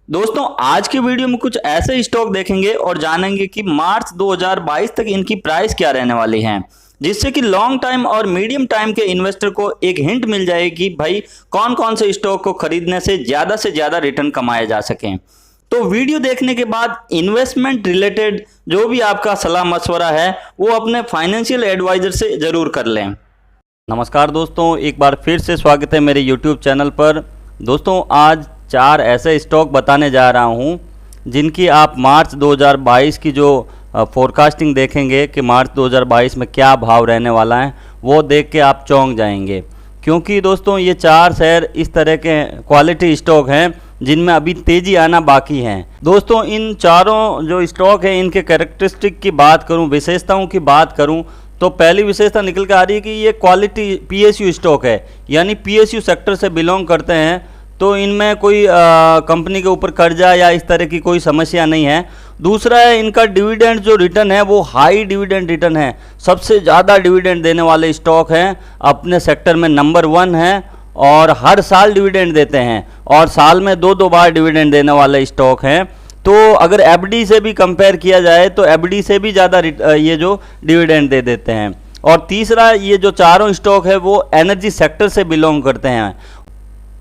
दोस्तों आज की वीडियो में कुछ ऐसे स्टॉक देखेंगे और जानेंगे कि मार्च 2022 तक इनकी प्राइस क्या रहने वाली है, जिससे कि लॉन्ग टाइम और मीडियम टाइम के इन्वेस्टर को एक हिंट मिल जाए कि भाई कौन कौन से स्टॉक को खरीदने से ज्यादा रिटर्न कमाए जा सकें। तो वीडियो देखने के बाद इन्वेस्टमेंट रिलेटेड जो भी आपका सलाह मशवरा है वो अपने फाइनेंशियल एडवाइजर से जरूर कर लें। नमस्कार दोस्तों, एक बार फिर से स्वागत है मेरे यूट्यूब चैनल पर। दोस्तों आज 4 ऐसे स्टॉक बताने जा रहा हूं जिनकी आप मार्च 2022 की जो फोरकास्टिंग देखेंगे कि मार्च 2022 में क्या भाव रहने वाला है, वो देख के आप चौंक जाएंगे। क्योंकि दोस्तों ये 4 शेयर इस तरह के क्वालिटी स्टॉक हैं जिनमें अभी तेज़ी आना बाकी है। दोस्तों इन चारों जो स्टॉक हैं इनके कैरेक्टरिस्टिक की बात करूं, विशेषताओं की बात करूं, तो पहली विशेषता निकल के आ रही है कि ये क्वालिटी पीएसयू स्टॉक है, यानी पीएसयू सेक्टर से बिलोंग करते हैं। तो इनमें कोई कंपनी के ऊपर कर्जा या इस तरह की कोई समस्या नहीं है। दूसरा है इनका डिविडेंड जो रिटर्न है वो हाई डिविडेंड रिटर्न है, सबसे ज़्यादा डिविडेंड देने वाले स्टॉक हैं, अपने सेक्टर में नंबर 1 है और हर साल डिविडेंड देते हैं और साल में 2-2 बार डिविडेंड देने वाले स्टॉक हैं। तो अगर एफडी से भी कंपेयर किया जाए तो एफडी से भी ज़्यादा ये जो डिविडेंड दे देते हैं। और तीसरा, ये जो चारों स्टॉक है वो एनर्जी सेक्टर से बिलोंग करते हैं,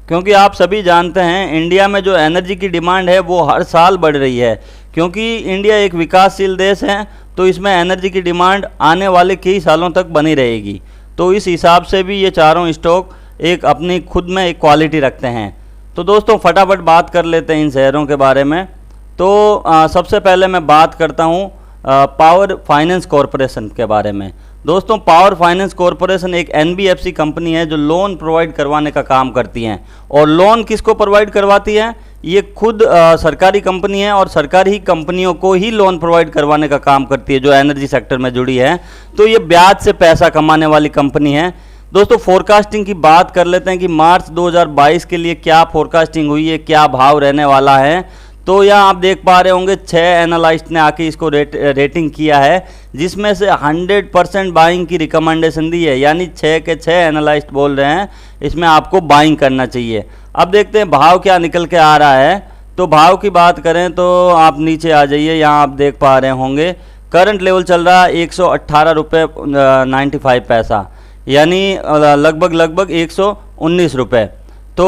क्योंकि आप सभी जानते हैं इंडिया में जो एनर्जी की डिमांड है वो हर साल बढ़ रही है। क्योंकि इंडिया एक विकासशील देश है तो इसमें एनर्जी की डिमांड आने वाले कई सालों तक बनी रहेगी। तो इस हिसाब से भी ये चारों स्टॉक एक अपनी खुद में एक क्वालिटी रखते हैं। तो दोस्तों फटाफट बात कर लेते हैं इन शेयरों के बारे में। तो सबसे पहले मैं बात करता हूँ पावर फाइनेंस कॉरपोरेशन के बारे में। दोस्तों पावर फाइनेंस कॉरपोरेशन एक एनबीएफसी कंपनी है जो लोन प्रोवाइड करवाने का काम करती है। और लोन किसको प्रोवाइड करवाती है? ये खुद सरकारी कंपनी है और सरकारी ही कंपनियों को ही लोन प्रोवाइड करवाने का काम करती है जो एनर्जी सेक्टर में जुड़ी है। तो ये ब्याज से पैसा कमाने वाली कंपनी है। दोस्तों फोरकास्टिंग की बात कर लेते हैं कि मार्च 2022 के लिए क्या फोरकास्टिंग हुई है, क्या भाव रहने वाला है। तो यहाँ आप देख पा रहे होंगे 6 एनालिस्ट ने आके इसको रेटिंग किया है, जिसमें से 100% बाइंग की रिकमेंडेशन दी है, यानी 6 के 6 एनालिस्ट बोल रहे हैं इसमें आपको बाइंग करना चाहिए। अब देखते हैं भाव क्या निकल के आ रहा है। तो भाव की बात करें तो आप नीचे आ जाइए, यहाँ आप देख पा रहे होंगे करंट लेवल चल रहा है 118 रुपये 95 पैसा, यानी लगभग 119 रुपये। तो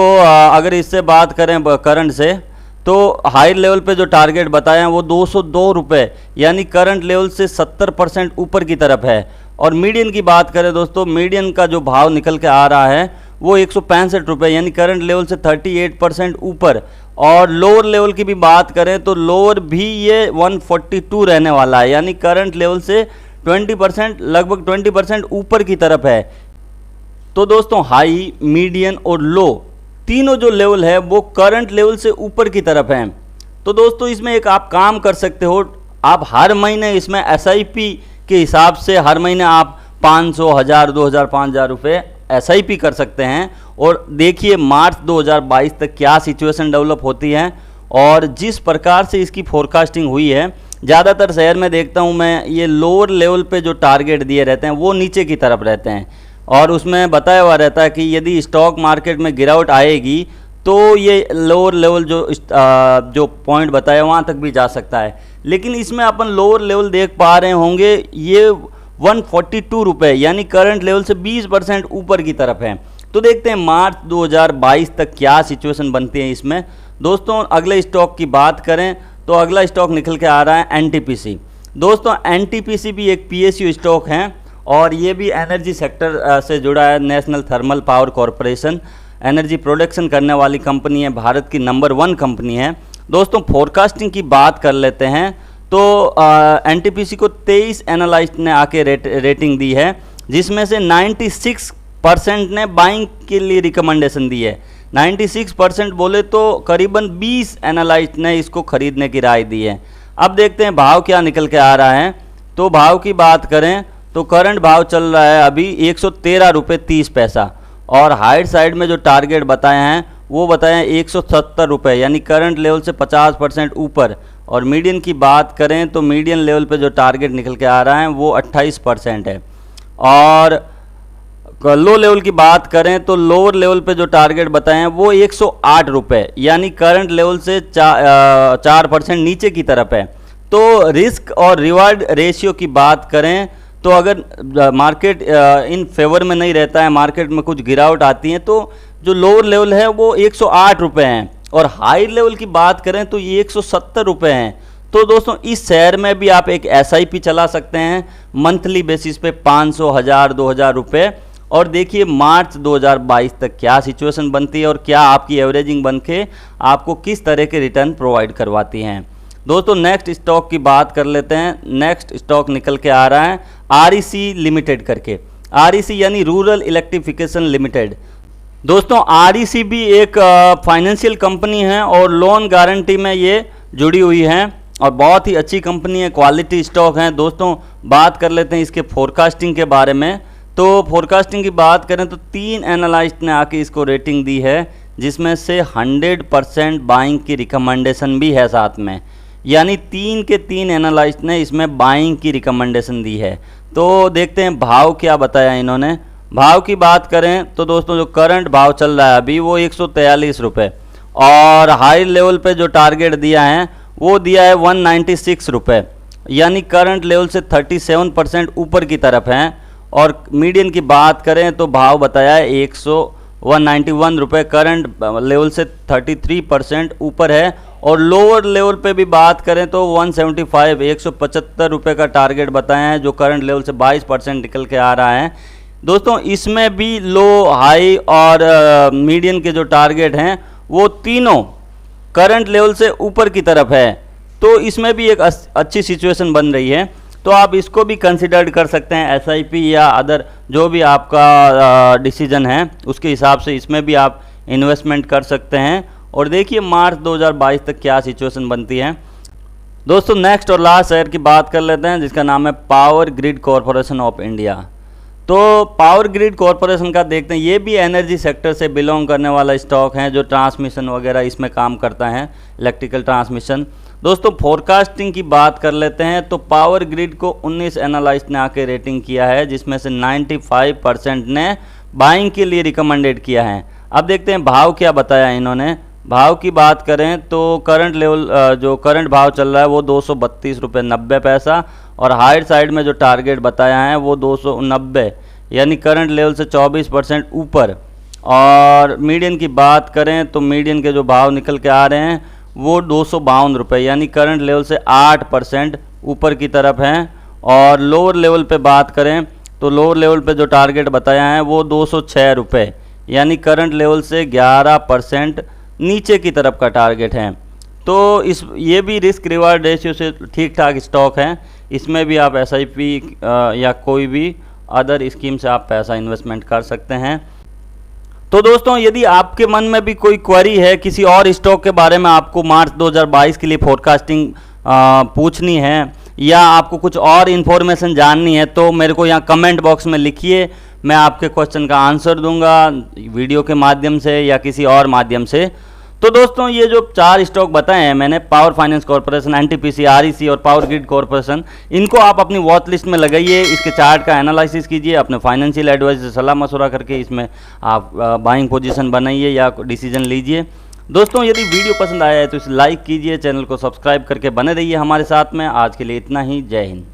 अगर इससे बात करें करंट से तो हाई लेवल पे जो टारगेट बताए हैं वो 202 रुपये, यानी करंट लेवल से 70% ऊपर की तरफ है। और मीडियन की बात करें दोस्तों, मीडियन का जो भाव निकल के आ रहा है वो 165 रुपये, यानी करंट लेवल से 38% ऊपर। और लोअर लेवल की भी बात करें तो लोअर भी ये 142 रहने वाला है, यानी करंट लेवल से 20% लगभग 20% ऊपर की तरफ है। तो दोस्तों हाई, मीडियन और लो तीनों जो लेवल है वो करंट लेवल से ऊपर की तरफ हैं। तो दोस्तों इसमें एक आप काम कर सकते हो, आप हर महीने इसमें एसआईपी के हिसाब से हर महीने आप 500, 1000, 2000, 5000 रुपये एसआईपी कर सकते हैं। और देखिए मार्च 2022 तक क्या सिचुएशन डेवलप होती है। और जिस प्रकार से इसकी फोरकास्टिंग हुई है, ज़्यादातर शेयर में देखता हूँ मैं ये लोअर लेवल पे जो टारगेट दिए रहते हैं वो नीचे की तरफ रहते हैं। और उसमें बताया हुआ रहता है कि यदि स्टॉक मार्केट में गिरावट आएगी तो ये लोअर लेवल जो पॉइंट बताया वहाँ तक भी जा सकता है। लेकिन इसमें अपन लोअर लेवल देख पा रहे होंगे ये 142 रुपये, यानी करंट लेवल से 20% ऊपर की तरफ है। तो देखते हैं मार्च 2022 तक क्या सिचुएशन बनती है इसमें। दोस्तों अगले स्टॉक की बात करें तो अगला स्टॉक निकल के आ रहा है एनटीपीसी। दोस्तों एनटीपीसी भी एक पीएसयू स्टॉक है और ये भी एनर्जी सेक्टर से जुड़ा है। National thermal power corporation energy production करने वाली कंपनी है, भारत की नंबर 1 कंपनी है। दोस्तों फोरकास्टिंग की बात कर लेते हैं तो एनटीपीसी को 23 एनालिस्ट ने आके रेटिंग दी है, जिसमें से 96% ने बाइंग के लिए रिकमेंडेशन दी है। 96% बोले तो करीबन 20 एनालिस्ट ने इसको खरीदने की राय दी है। अब देखते हैं भाव क्या निकल के आ रहा है। तो भाव की बात करें तो करंट भाव चल रहा है अभी 113 रुपये 30 पैसा और हाइट साइड में जो टारगेट बताए हैं वो बताए हैं 170 रुपये, यानी करंट लेवल से 50% ऊपर। और मीडियन की बात करें तो मीडियन लेवल पे जो टारगेट निकल के आ रहा है वो 28% है। और लो लेवल की बात करें तो लोअर लेवल पे जो टारगेट बताए हैं वो 108 रुपये, यानी करंट लेवल से 4% नीचे की तरफ है। तो रिस्क और रिवार्ड रेशियो की बात करें तो अगर मार्केट इन फेवर में नहीं रहता है, मार्केट में कुछ गिरावट आती है, तो जो लोअर लेवल है वो 108 रुपये हैं, और हाई लेवल की बात करें तो ये 170 रुपये हैं। तो दोस्तों इस शेयर में भी आप एक SIP चला सकते हैं मंथली बेसिस पे 500, 1000, 2000 रुपये, और देखिए मार्च 2022 तक क्या सिचुएशन बनती है और क्या आपकी एवरेजिंग बन के आपको किस तरह के रिटर्न प्रोवाइड करवाती हैं। दोस्तों नेक्स्ट स्टॉक की बात कर लेते हैं। नेक्स्ट स्टॉक निकल के आ रहा है REC लिमिटेड करके, REC यानी रूरल इलेक्ट्रिफिकेशन लिमिटेड। दोस्तों REC भी एक फाइनेंशियल कंपनी है और लोन गारंटी में ये जुड़ी हुई है और बहुत ही अच्छी कंपनी है, क्वालिटी स्टॉक है। दोस्तों बात कर लेते हैं इसके फोरकास्टिंग के बारे में। तो फोरकास्टिंग की बात करें तो 3 एनालिस्ट ने आके इसको रेटिंग दी है, जिसमें से 100% बाइंग की रिकमेंडेशन भी है साथ में, यानी 3 के 3 एनालिस्ट ने इसमें बाइंग की रिकमेंडेशन दी है। तो देखते हैं भाव क्या बताया इन्होंने। भाव की बात करें तो दोस्तों जो करंट भाव चल रहा है अभी वो 143 रुपये, और हाई लेवल पे जो टारगेट दिया है वो दिया है 196 रुपये, यानी करंट लेवल से 37% ऊपर की तरफ हैं। और मीडियन की बात करें तो भाव बताया है 191 रुपये, करंट लेवल से 33% ऊपर है। और लोअर लेवल पे भी बात करें तो 175 175 रुपये का टारगेट बताया है, जो करंट लेवल से 22% निकल के आ रहा है। दोस्तों इसमें भी लो, हाई और मीडियन के जो टारगेट हैं वो तीनों करंट लेवल से ऊपर की तरफ है। तो इसमें भी एक अच्छी सिचुएशन बन रही है, तो आप इसको भी कंसिडर कर सकते हैं SIP या अदर जो भी आपका डिसीजन है उसके हिसाब से इसमें भी आप इन्वेस्टमेंट कर सकते हैं। और देखिए मार्च 2022 तक क्या सिचुएशन बनती है। दोस्तों नेक्स्ट और लास्ट शेयर की बात कर लेते हैं, जिसका नाम है power grid corporation of India. तो पावर ग्रिड कॉरपोरेशन का देखते हैं, ये भी एनर्जी सेक्टर से बिलोंग करने वाला स्टॉक है, जो ट्रांसमिशन वगैरह इसमें काम करता है, इलेक्ट्रिकल ट्रांसमिशन। दोस्तों फोरकास्टिंग की बात कर लेते हैं तो पावर ग्रिड को 19 एनालिस्ट ने आके रेटिंग किया है, जिसमें से 95% ने बाइंग के लिए रिकमेंडेड किया है। अब देखते हैं भाव क्या बताया इन्होंने। भाव की बात करें तो करंट लेवल जो करंट भाव चल रहा है वो 232 रुपये 90 पैसा, और हायर साइड में जो टारगेट बताया है वो 290, यानी करंट लेवल से 24% ऊपर। और मीडियन की बात करें तो मीडियन के जो भाव निकल के आ रहे हैं वो 252 रुपये, यानी करंट लेवल से 8% ऊपर की तरफ हैं। और लोअर लेवल पे बात करें तो लोअर लेवल पे जो टारगेट बताया है वो 206 रुपये, यानी करंट लेवल से 11% नीचे की तरफ का टारगेट है। तो ये भी रिस्क रिवार्ड रेशियो से ठीक ठाक स्टॉक है, इसमें भी आप SIP या कोई भी अदर स्कीम से आप पैसा इन्वेस्टमेंट कर सकते हैं। तो दोस्तों यदि आपके मन में भी कोई क्वेरी है किसी और स्टॉक के बारे में, आपको मार्च 2022 के लिए फोरकास्टिंग पूछनी है या आपको कुछ और इन्फॉर्मेशन जाननी है, तो मेरे को यहाँ कमेंट बॉक्स में लिखिए, मैं आपके क्वेश्चन का आंसर दूंगा वीडियो के माध्यम से या किसी और माध्यम से। तो दोस्तों ये जो 4 स्टॉक बताए हैं मैंने, power finance corporation, NTPC, REC और पावर ग्रिड कॉर्पोरेशन, इनको आप अपनी वॉच लिस्ट में लगाइए, इसके चार्ट का एनालिसिस कीजिए, अपने फाइनेंशियल एडवाइजर से सलाह मशवरा करके इसमें आप बाइंग पोजीशन बनाइए या डिसीजन लीजिए। दोस्तों यदि वीडियो पसंद आया है तो इसे लाइक कीजिए, चैनल को सब्सक्राइब करके बने रहिए हमारे साथ में। आज के लिए इतना ही, जय हिंद।